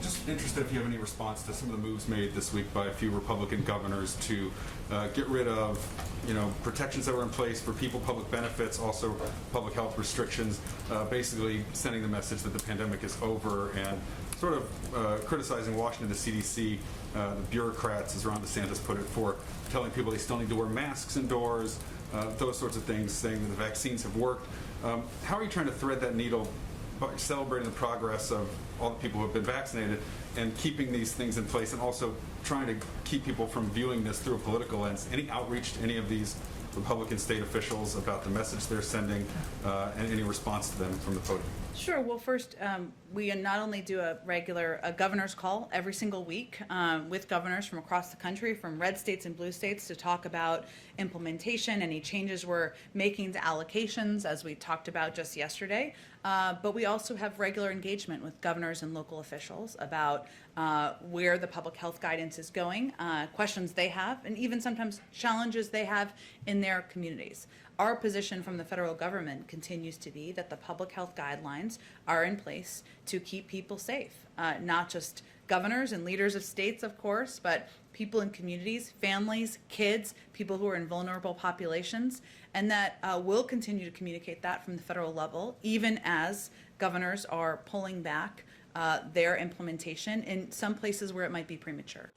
Just interested if you have any response to some of the moves made this week by a few Republican governors to get rid of, protections that were in place for people, public benefits, also public health restrictions, basically sending the message that the pandemic is over, and sort of criticizing Washington, the CDC, the bureaucrats, as Ron DeSantis put it, for telling people they still need to wear masks indoors, those sorts of things, saying that the vaccines have worked. How are you trying to thread that needle by celebrating the progress of all the people who have been vaccinated and keeping these things in place, and also trying to keep people from viewing this through a political lens? Any outreach to any of these Republican state officials about the message they're sending, and any response to them from the podium? Sure. Well, first, we not only do a regular governor's call every single week with governors from across the country, from red states and blue states, to talk about implementation, any changes we're making to allocations, as we talked about just yesterday. But we also have regular engagement with governors and local officials about where the public health guidance is going, questions they have, and even sometimes challenges they have in their communities. Our position from the federal government continues to be that the public health guidelines are in place to keep people safe, not just governors and leaders of states, of course, but people in communities, families, kids, people who are in vulnerable populations, and that we'll continue to communicate that from the federal level, even as governors are pulling back their implementation in some places where it might be premature.